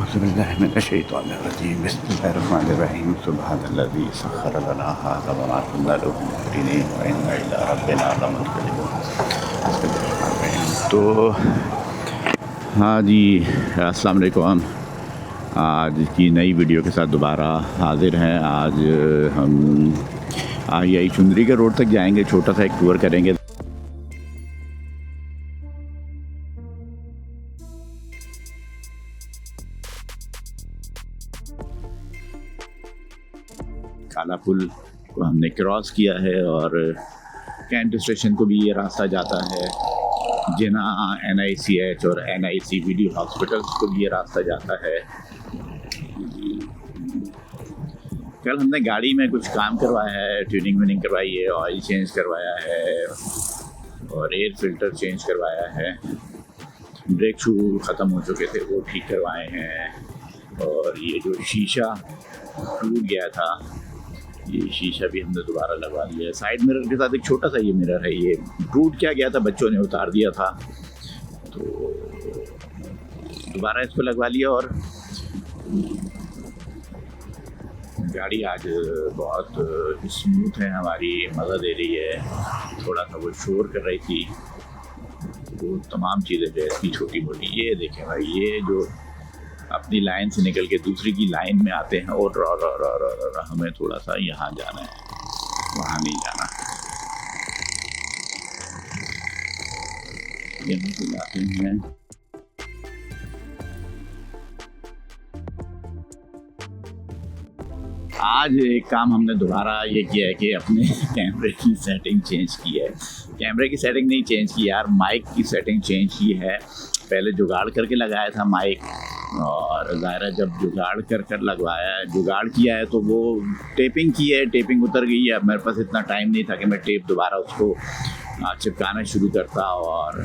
औज़ुबिल्लाहिमिनश्शैतानिर्रजीम बिस्मिल्लाहिर्रहमानिर्रहीम सुब्हानल्लज़ी सख़्ख़र लना हाज़ा वमा कुन्ना लहू मुक़रिनीन व इन्ना इला रब्बिना लमुनक़लिबून। तो हाँ जी, अस्सलाम वालेकुम। आज की नई वीडियो के साथ दोबारा हाज़िर हैं। आज हम यही चुंदरी के रोड तक जाएंगे, छोटा सा एक टूर करेंगे। काला पुल को हमने क्रॉस किया है और कैंट स्टेशन को भी ये रास्ता जाता है। जिना NICH और NICVD हॉस्पिटल्स को भी ये रास्ता जाता है। कल हमने गाड़ी में कुछ काम करवाया है, ट्यूनिंग व्यूनिंग करवाई है, ऑयल चेंज करवाया है और एयर फिल्टर चेंज करवाया है। ब्रेक शू ख़त्म हो चुके थे, वो ठीक करवाए हैं। और ये जो शीशा टूट गया था, ये शीशा भी हमने दोबारा लगवा लिया है। साइड मिरर के साथ एक छोटा सा ये मिरर है, ये टूट क्या गया था, बच्चों ने उतार दिया था, तो दोबारा इसको लगवा लिया। और गाड़ी आज बहुत स्मूथ है हमारी, मज़ा दे रही है। थोड़ा सा वो शोर कर रही थी, वो तमाम चीज़ें जो है इसकी छोटी मोटी। ये देखें भाई, ये जो अपनी लाइन से निकल के दूसरी की लाइन में आते हैं और हमें थोड़ा सा यहाँ जाना है, वहाँ नहीं जाना। यहाँ से जाते हैं। आज एक काम हमने दोबारा ये किया है कि अपने कैमरे की सेटिंग चेंज की है। कैमरे की सेटिंग नहीं चेंज की यार, माइक की सेटिंग चेंज की है। पहले जुगाड़ करके लगाया था माइक, और ज़ाहिर है जब जुगाड़ कर लगवाया है, जुगाड़ किया है, तो वो टेपिंग की है, टेपिंग उतर गई है। अब मेरे पास इतना टाइम नहीं था कि मैं टेप दोबारा उसको चिपकाना शुरू करता और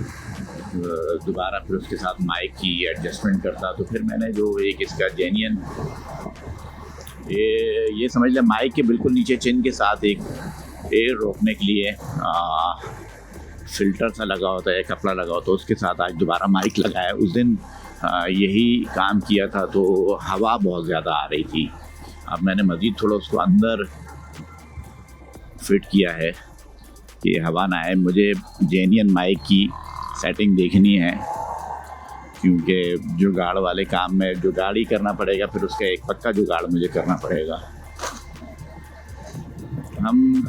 दोबारा फिर उसके साथ माइक की एडजस्टमेंट करता। तो फिर मैंने जो एक इसका जेन्युइन ये समझ लें, माइक के बिल्कुल नीचे चिन के साथ एक एयर रोकने के लिए फ़िल्टर सा लगा होता है, कपड़ा लगा होता है, उसके साथ आज दोबारा माइक लगाया। उस दिन यही काम किया था तो हवा बहुत ज़्यादा आ रही थी। अब मैंने मज़ीद थोड़ा उसको अंदर फिट किया है कि हवा ना आए। मुझे जेन्युइन माइक की सेटिंग देखनी है, क्योंकि जुगाड़ वाले काम में जुगाड़ ही करना पड़ेगा, फिर उसका एक पक्का जुगाड़ मुझे करना पड़ेगा। हम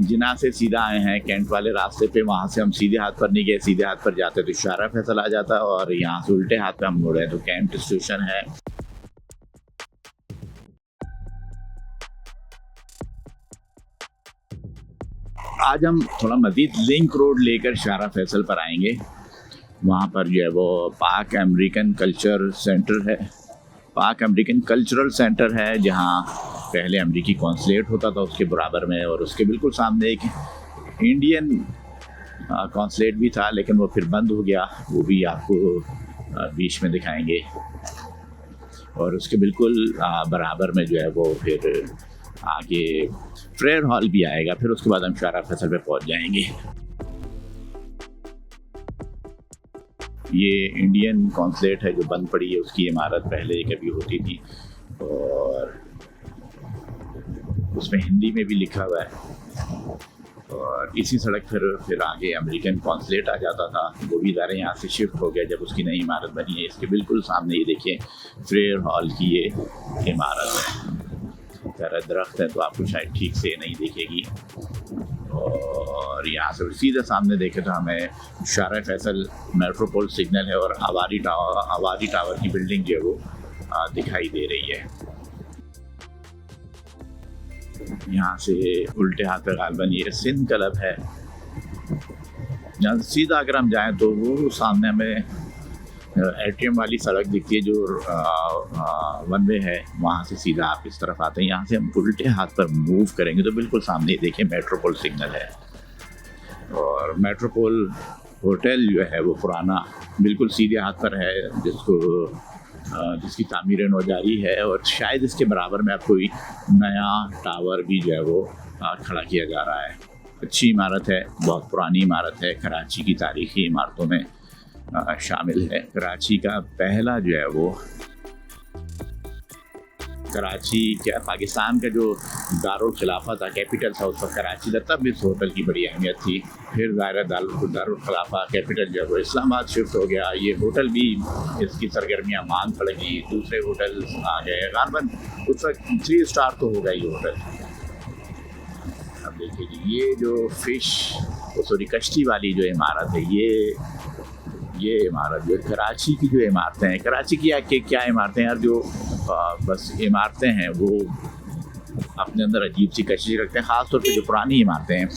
जिना से सीधा आए हैं कैंट वाले रास्ते पे, वहाँ से हम सीधे हाथ पर नहीं गए। सीधे हाथ पर जाते तो शारा फैसल आ जाता, और यहाँ से उल्टे हाथ पे हम मुड़े तो कैंट स्टेशन है। आज हम थोड़ा मज़ीद लिंक रोड लेकर शारा फैसल पर आएंगे। वहाँ पर जो है वो पाक अमेरिकन कल्चर सेंटर है, पाक अमेरिकन कल्चरल सेंटर है, जहाँ पहले अमेरिकी कॉन्सुलेट होता था उसके बराबर में, और उसके बिल्कुल सामने एक इंडियन कॉन्सुलेट भी था, लेकिन वो फिर बंद हो गया। वो भी आपको बीच में दिखाएंगे। और उसके बिल्कुल बराबर में जो है वो फिर आगे फ्रेयर हॉल भी आएगा। फिर उसके बाद हम शारा फैसल पे पहुँच जाएंगे। ये इंडियन कॉन्सुलेट है जो बंद पड़ी है, उसकी इमारत पहले कभी होती थी, और उसमें हिंदी में भी लिखा हुआ है। और इसी सड़क फिर आगे अमेरिकन कॉन्सुलेट आ जाता था, वो भी ज़रा यहाँ से शिफ्ट हो गया जब उसकी नई इमारत बनी है। इसके बिल्कुल सामने ये देखिए फ्रेयर हॉल की ये इमारत है। ज़रा दरख्त है तो आपको शायद ठीक से नहीं दिखेगी। और यहाँ से सीधे सामने देखें तो हमें शारा फैसल मेट्रोपोल सिग्नल है और आवारी टावर की बिल्डिंग जो है वो दिखाई दे रही है। यहाँ से उल्टे हाथ पे गालबन ये सिंध क्लब है। यहाँ से सीधा अगर हम जाएं तो वो सामने हमें एटीएम वाली सड़क दिखती है जो वन वे है। वहाँ से सीधा आप इस तरफ आते हैं। यहाँ से हम उल्टे हाथ पर मूव करेंगे तो बिल्कुल सामने देखिए मेट्रोपोल सिग्नल है। और मेट्रोपोल होटल जो है वो पुराना बिल्कुल सीधे हाथ पर है, जिसकी तामीर नौ जारी है, और शायद इसके बराबर में अब कोई नया टावर भी जो है वो खड़ा किया जा रहा है। अच्छी इमारत है, बहुत पुरानी इमारत है। कराची की तारीखी इमारतों में शामिल है। कराची का पहला जो है वो, कराची क्या पाकिस्तान का जो दारुल खिलाफा था, कैपिटल था उस वक्त कराची था, तब इस होटल की बड़ी अहमियत थी। फिर दारुल खिलाफा कैपिटल जो है वो इस्लामाबाद शिफ्ट हो गया। ये होटल भी इसकी सरगर्मियाँ मांग पड़ेगी, दूसरे होटल आ गए। गालबन उस वक्त 3 स्टार तो होगा ये होटल। अब देखिए जी, ये जो कश्ती वाली जो इमारत है, ये इमारत जो कराची की जो इमारतें हैं, कराची की क्या इमारतें यार, जो बस इमारतें हैं वो अपने अंदर अजीब सी कशिश रखते हैं, ख़ास तौर पे जो पुरानी इमारतें हैं।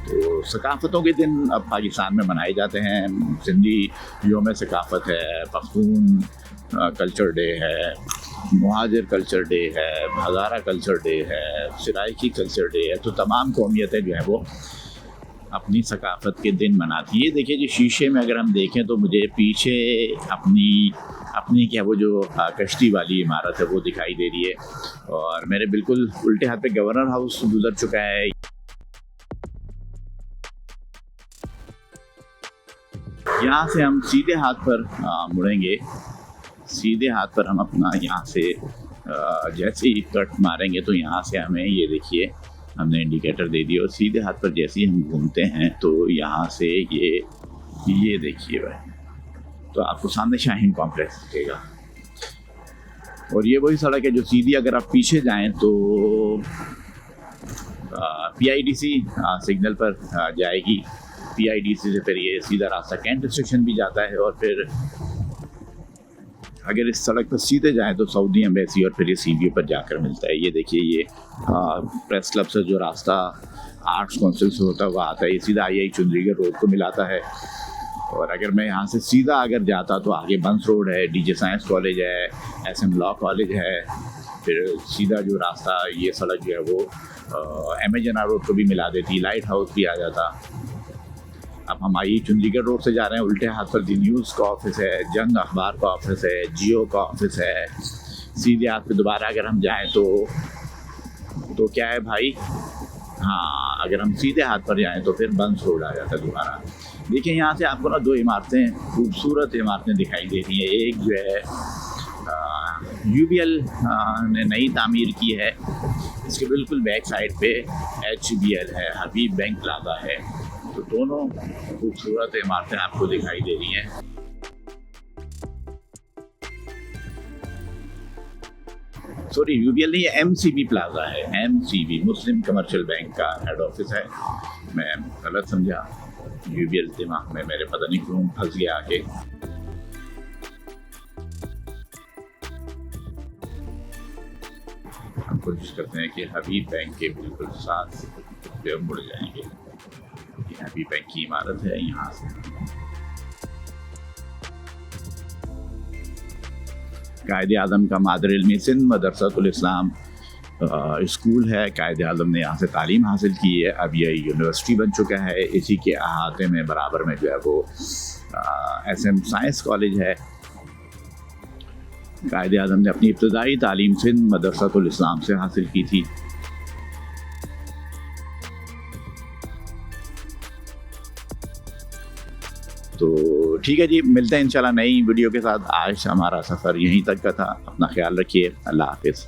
तो सकाफ़तों के दिन अब पाकिस्तान में मनाए जाते हैं। सिंधी यौम सकाफ़त है, पख्तून कल्चर डे है, मुहाजिर कल्चर डे है, हज़ारा कल्चर डे है, सराइकी कल्चर डे है। तो तमाम कौमियतें जो हैं वो अपनी सकाफ़त के दिन मनाती है। ये देखिए जी, शीशे में अगर हम देखें तो मुझे पीछे अपनी क्या वो जो कश्ती वाली इमारत है वो दिखाई दे रही है, और मेरे बिल्कुल उल्टे हाथ पे गवर्नर हाउस गुजर चुका है। यहाँ से हम सीधे हाथ पर मुड़ेंगे, सीधे हाथ पर हम अपना यहाँ से जैसे ही कट मारेंगे तो यहाँ से हमें ये देखिए हमने इंडिकेटर दे दिया, और सीधे हाथ पर जैसे ही हम घूमते हैं तो यहाँ से ये देखिए भाई, तो आपको सामने शाहीन कॉम्प्लेक्स दिखेगा। और ये वही सड़क है जो सीधी अगर आप पीछे जाएं तो PIDC सिग्नल पर जाएगी। PIDC से फिर ये सीधा रास्ता कैंट स्टेशन भी जाता है, और फिर अगर इस सड़क पर सीधे जाएं तो सऊदी एम्बेसी और फिर ये CBA पर जाकर मिलता है। ये देखिए, ये प्रेस क्लब से जो रास्ता आर्ट्स काउंसिल से होता हुआ आता है, ये सीधा IIA चुंदरीगढ़ रोड को मिलाता है। और अगर मैं यहाँ से सीधा अगर जाता तो आगे बंस रोड है, DJ साइंस कॉलेज है, SM लॉ कॉलेज है, फिर सीधा जो रास्ता ये सड़क जो है वो MA रोड को भी मिला देती, लाइट हाउस भी आ जाता। अब हम IIA चुंडीगढ़ रोड से जा रहे हैं, उल्टे हाथ पर दी न्यूज़ का ऑफिस है, जंग अखबार का ऑफिस है, जियो का ऑफिस है। सीधे हाथ पे दोबारा अगर हम जाएं तो क्या है भाई, हाँ, अगर हम सीधे हाथ पर जाएं तो फिर बंस रोड आ जाता है दोबारा। देखिए, यहाँ से आपको ना 2 इमारतें, खूबसूरत इमारतें दिखाई दे रही हैं। एक जो है UBL ने नई तामीर की है, इसके बिल्कुल बैक साइड पे HBL है, हबीब बैंक प्लाजा है। तो दोनों खूबसूरत इमारतें आपको दिखाई दे रही हैं। सॉरी, UBL नहीं, MCB प्लाजा है। MCB मुस्लिम कमर्शियल बैंक का हेड ऑफिस है। मैं गलत समझा, UBL दिमाग में मेरे पता नहीं क्यों फंस गया आके। हम कोशिश करते हैं कि हबीब बैंक के बिल्कुल साथ जो मुड़ जाएंगे। ये हबीब बैंक की इमारत है। यहाँ से कायदे आज़म का मादर इल्मी सिंध मदरसतुल इस्लाम स्कूल है। कायदे आज़म ने यहाँ से तालीम हासिल की है। अब ये यूनिवर्सिटी बन चुका है। इसी के अहाते में बराबर में जो है वो SM साइंस कॉलेज है। कायदे आज़म ने अपनी इब्तदाई तालीम सिंध मदरसतुल इस्लाम से हासिल की थी। तो ठीक है जी, मिलते हैं इंशाल्लाह नई वीडियो के साथ। आज हमारा सफ़र यहीं तक का था। अपना ख्याल रखिए। अल्लाह हाफिज़।